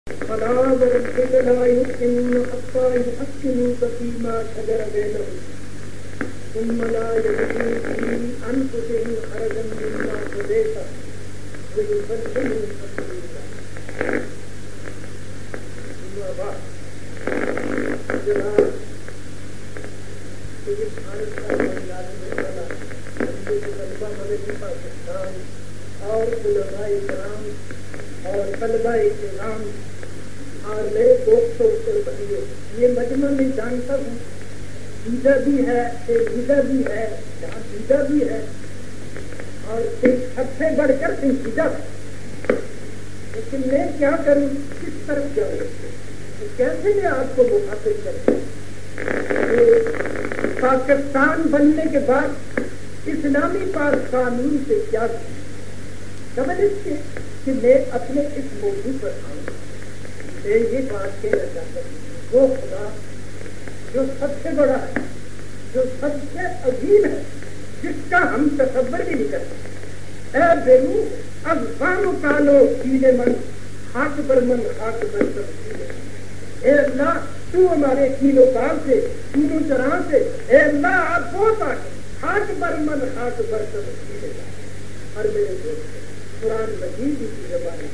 فلا وربك لا يؤمنون حتى يحكموك فيما شجر بينهم ثم لا يجدوا في أنفسهم حرجا مما قضيت ويسلموا تسليما. أما بعد، جناب سید خالد صاحب طلبہ مغربی پاکستان اور علماء کرام اور طلبہ کرام اور میرے دوستوں اور بھائیوں، یہ مجمع میں جانتا ہوں سیدھا بھی ہے، سیدھا بھی ہے، جہاں سیدھا بھی ہے اور سب سے بڑھ کر سیدھا ہے، لیکن میں کیا کروں، کس طرف جاؤں، کیسے میں آپ کو مخاطب کروں؟ پاکستان بننے کے بعد اسلامی پاک قانون سے کیا سمجھ کے کہ میں اپنے اس موضوع پر آؤں، میں یہ بات کہنا چاہتا ہوں، وہ خدا جو سب سے بڑا ہے، جو سب سے عظیم ہے، جس کا ہم تصور بھی نہیں کرتے، اے بیرو افغان کالو کیلے من خاک بر من خاک بر سب کیلے، اے اللہ تو ہمارے کیلو کال سے کیلو چراں سے، اے اللہ آپ بہت آگے خاک بر من خاک بر سب کیلے گا. اور میرے دوست قرآن مجید کی زبان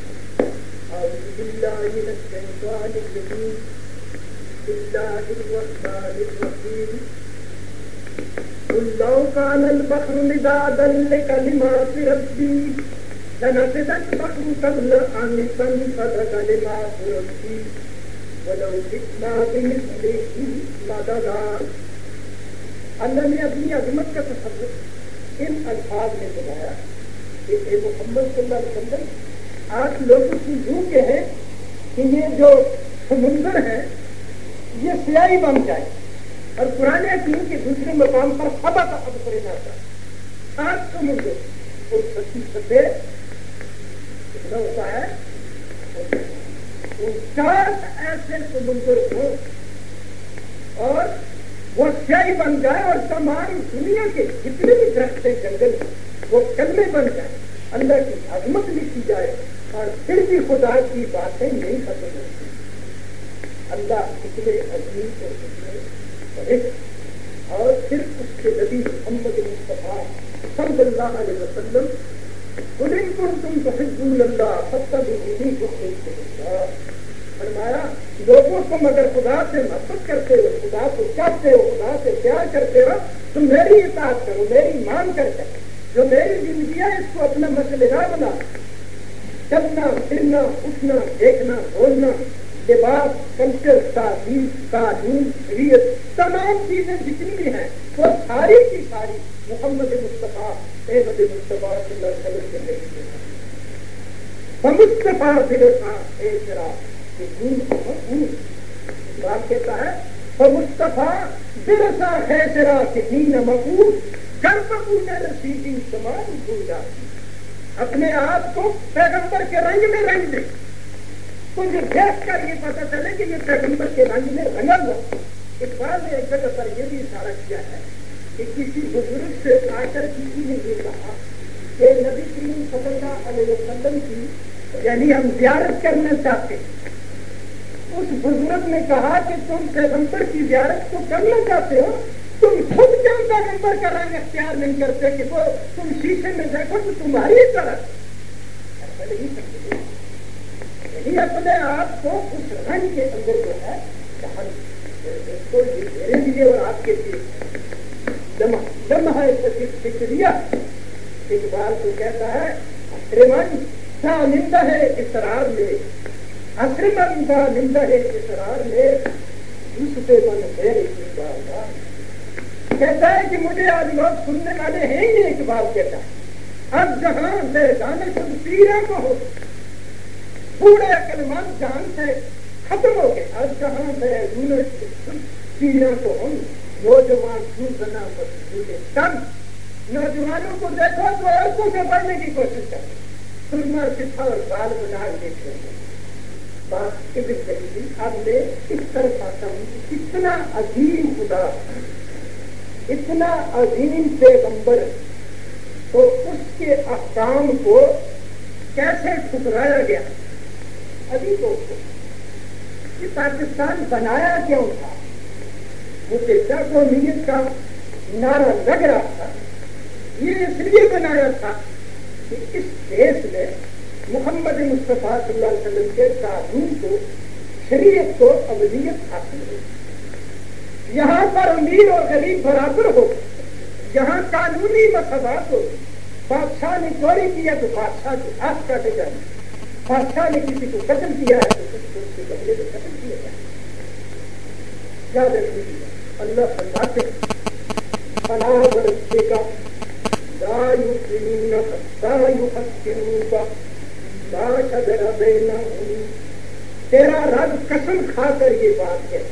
اعوذ باللہ من الشیطان الرجیم بسم اللہ الرحمن الرحیم قل لو کان البحر مدادا لکلمات ربی لنفد البحر قبل ان تنفد کلمات ربی ولو جئنا بمثله مددا. اللہ نے اپنی عظمت کا تصور ان الفاظ میں بنایا کہ اے محمد صلی اللہ علیہ وسلم، آپ لوگوں سے یوں کہیں کہ یہ جو سمندر ہے یہ سیاہی بن جائے، اور قرآن حکیم کے دوسرے مقام پر خبا کا اب کرنا تھا 7 سمندر اور 36 سطح کتنا ہوتا ہے، 49 ایسے سمندر ہوں اور وہ سیاہی بن جائے اور تمام دنیا کے جتنے بھی درخت جنگل وہ کلمے بن جائے، اللہ کی عظمت لکھی جائے، اور پھر بھی خدا کی باتیں نہیں ختم ہوتی. اللہ کتنے عظیم اور کتنے بڑے، اور پھر اس کے نبی محمد مصطفیٰ صلی اللہ علیہ وسلم قل ان کنتم تحبون اللہ فاتبعونی یحببکم اللہ، فرمایا لوگوں تم اگر خدا سے محبت کرتے ہو، خدا کو چاہتے ہو، خدا سے پیار کرتے ہو، تم میری اطاعت کرو، میری مان کر جو میری زندگی ہے اس کو اپنا مسئلہ بنا. چلنا پھرنا اٹھنا دیکھنا بولنا، لباس، کلچر، تعلیم، قانون، شریعت، تمام چیزیں جتنی بھی ہیں وہ ساری کی ساری محمد مصطفیٰ احمد مصطفیٰ صلی اللہ علیہ وسلم کے ذریعے مصطفیٰ برسا اعترا بات کہتا ہے مصطفیٰ برسا خیسرا کتنی مقبول رسیدی تمام بھول جاتی. اپنے آپ کو پیغمبر کے رنگ میں رنگ دے، تجھے دیکھ کر یہ پتہ چلے کہ یہ پیغمبر کے رنگ میں رنگا ہوا. اقبال نے ایک جگہ پر یہ بھی اشارہ کیا ہے کہ کسی بزرگ سے آ کر کسی نے یہ کہا کہ نبی کریم صلی اللہ علیہ وسلم کی یعنی ہم زیارت کرنا چاہتے ہیں. اس بزرگ نے کہا کہ تم پیغمبر کی زیارت تو کرنا چاہتے ہو، تم خود کیوں پیغمبر کا رنگ اختیار نہیں کرتے کہ وہ تم شیشے میں دیکھو تو تمہاری طرح ایسا نہیں سکتے. یعنی اپنے آپ کو اس رنگ کے اندر جو ہے میرے لیے اور آپ کے لیے لمحہ فکریہ اقبال کو کہتا ہے احترمان تھا نندہ ہے اسرار میں، احترمان تھا نندہ ہے اسرار میں، یوسف من خیر اقبال کا کہتا ہے کہ مجھے آج لوگ سننے والے ہیں یہ اقبال کہتا ہے اب جہاں سے جانے خود پیرا کو ہو پورے کلمات جان سے ختم ہو گئے. اب جہاں سے پیرا کو ہم نوجوان سنا کم نوجوانوں کو دیکھو تو عورتوں سے بڑھنے کی کوشش کرتے، سرما سکھا اور بال بنا دیکھ رہے بات ابن کثیر. اب میں اس طرح آتا ہوں اتنا عظیم خدا، اتنا عظیم پیغمبر، تو اس کے احکام کو کیسے ٹھکرایا گیا. ابھی تو کہ پاکستان بنایا کیوں تھا؟ متحدہ قومیت کا نعرہ لگ رہا تھا، یہ اس لیے بنایا تھا کہ اس دیش میں محمد مصطفیٰ صلی اللہ علیہ وسلم کے قانون کو، شریعت کو اولیت حاصل ہو، یہاں پر امیر اور غریب برابر ہو، یہاں قانونی مساوات ہو، بادشاہ نے چوری کیا تو بادشاہ کے ہاتھ کاٹے جائیں، بادشاہ نے کسی کو قتل کیا ہے تو اس کے بدلے میں قتل کیا جائے۔ یاد رکھیے اللہ فرماتے فلا وربک لا یؤمنون حتی یحکموک لا شجر بینہم۔ تیرا رب قسم کھا کر یہ بات ہے،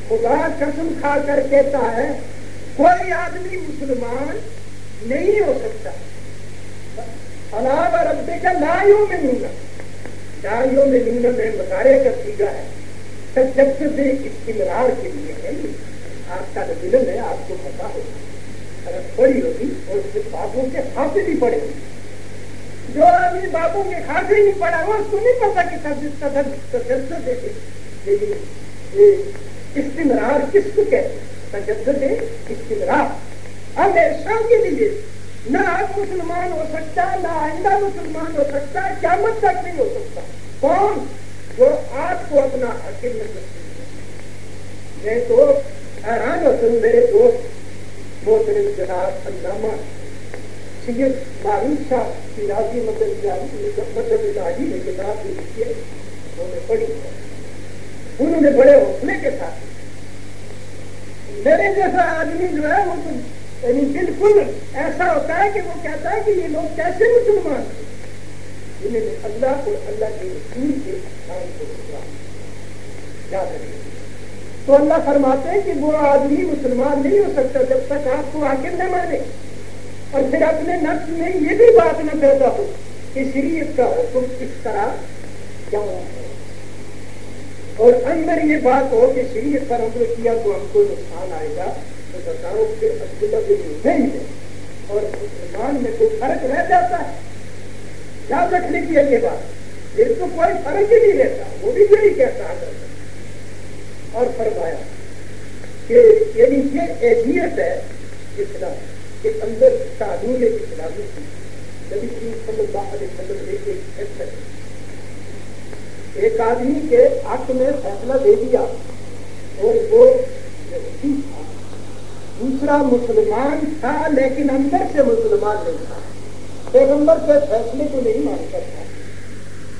خدا قسم کھا کر کہتا ہے کوئی آدمی مسلمان نہیں ہو سکتا۔ فلا وربک لا یؤمنون، لا یؤمنون میں مضارع کا صیغہ ہے، تجدد استمرار کے لیے ہے۔ آپ کا علم ہے، آپ کو پتا ہوگا، اگر پڑھی ہوگی اور اس کے بابوں کے خاصے بھی پڑے ہوگی۔ جو آدمی بابوں کے خاصے نہیں پڑھا وہ اس کو نہیں پتا کہ تجدد استمرار کس کو کہتے ہیں۔ تجدد استمرار ہمیشہ کے لیے، نہ آپ مسلمان ہو سکتا، نہ آئندہ مسلمان ہو سکتا، قیامت تک نہیں ہو سکتا۔ کون؟ جو آپ کو اپنا حاکم میں تسلیم ہے۔ میں تو حیران ہوتا ہوں، میرے دوست محترم جناب علامہ سید معروف شاہ شیرازی مدد الہی نے کتاب بھی لکھی ہے، انہوں نے پڑھی ہے، انہوں نے بڑے حوصلے کے ساتھ میرے جیسا آدمی جو ہے وہ تو یعنی بالکل ایسا ہوتا ہے کہ وہ کہتا ہے کہ یہ لوگ کیسے مسلمان ہیں جنہیں نے اللہ اور اللہ کے رسول کے احکام کو یاد رکھیں۔ تو اللہ فرماتے ہیں کہ وہ آدمی مسلمان نہیں ہو سکتا جب تک آپ کو حاکم نہ مانے، اور پھر اپنے نفس میں یہ بھی بات نہ پیدا ہو کہ شریعت کا حکم اس طرح کیوں ہے، اور اندر یہ بات ہو کہ شریعت پر عمل کیا تو ہم کو نقصان آئے گا، تو بتاؤ پھر عبداللہ بن نہیں ہے اور مسلمان میں کوئی فرق رہ جاتا ہے؟ یاد رکھنے کی یہ بات، پھر تو کوئی فرق ہی نہیں رہتا، وہ بھی یہی کہتا ہے۔ اور فرمایا کہ یعنی یہ اہمیت ہے اسلام کے اندر، قانون اسلامی کی نبی کریم صلی اللہ علیہ وسلم نے ایک فیصلہ، ایک آدمی کے حق میں فیصلہ دے دیا اور وہ یہودی تھا، دوسرا مسلمان تھا لیکن اندر سے مسلمان نہیں تھا، پیغمبر کے فیصلے کو نہیں مانتا تھا۔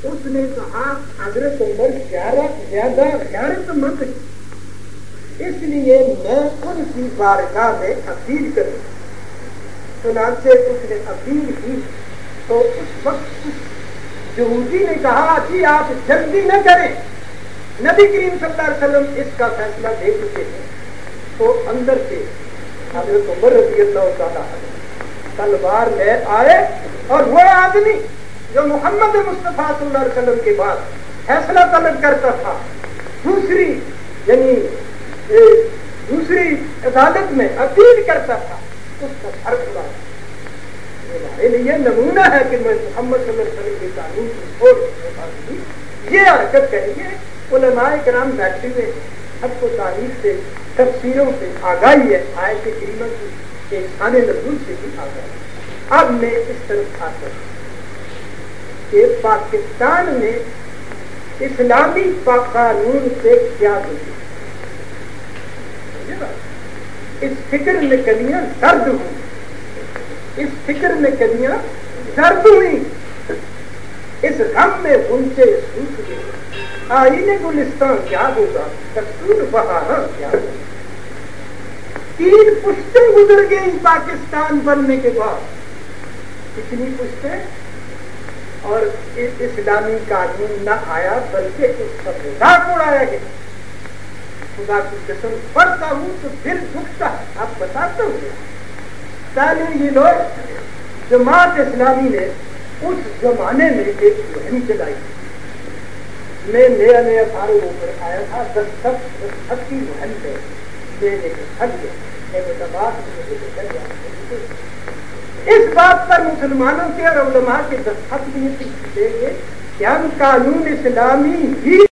اس نے کہا حضرت عمر زیادہ غیرت مند، اس لیے میں ان کی بارگاہ میں اپیل کروں۔ چنانچہ اس نے اپیل کی تو اس وقت اس یہودی نے کہا جی آپ جلدی نہ کریں، نبی کریم صلی اللہ علیہ وسلم اس کا فیصلہ دے چکے ہیں۔ تو اندر سے حضرت عمر رضی اللہ تعالیٰ عنہ تلوار لے آئے، اور وہ آدمی جو محمد مصطفیٰ صلی اللہ علیہ وسلم کے بعد فیصلہ طلب کرتا تھا دوسری یعنی دوسری عدالت میں اپیل کرتا تھا، اس کا سر اڑا۔ ہمارے لیے نمونہ ہے کہ میں محمد صلی اللہ علیہ وسلم کے قانون کی چھوڑ یہ حرکت کریں گے۔ علماء کرام بیٹھے ہوئے سب کو تاریخ سے، تفسیروں سے آگاہی ہے، آیت کریمہ کی شان نزول سے بھی آگاہی۔ اب میں اس طرف آتا ہوں کہ پاکستان میں اسلامی قانون سے کیا ہوئی، اس فکر میں کلیاں زرد ہوئی، اس فکر میں کلیاں زرد ہوئی، اس غم میں غنچے سوکھ گئے، آئین گلستان کیا ہوگا، دستور بہارا کیا ہوگا۔ 3 پشتیں گزر گئی پاکستان بننے کے بعد، کتنی پشتیں، اور اسلامی قانون نہ آیا بلکہ اس کا مذاق اڑایا گیا۔ خدا کی قسم پڑھتا ہوں تو دل دکھتا ہے، آپ بتاتا ہوں پہلے یہ لوگ جماعت اسلامی نے اس زمانے میں ایک مہم چلائی، میں نیا نیا فارغ ہو کر آیا تھا، 10 کی مہم پہ میں نے تھک گیا، اس بات پر مسلمانوں کے اور علماء کے دستخط بھی دیں گے کہ ہم قانون اسلامی ہی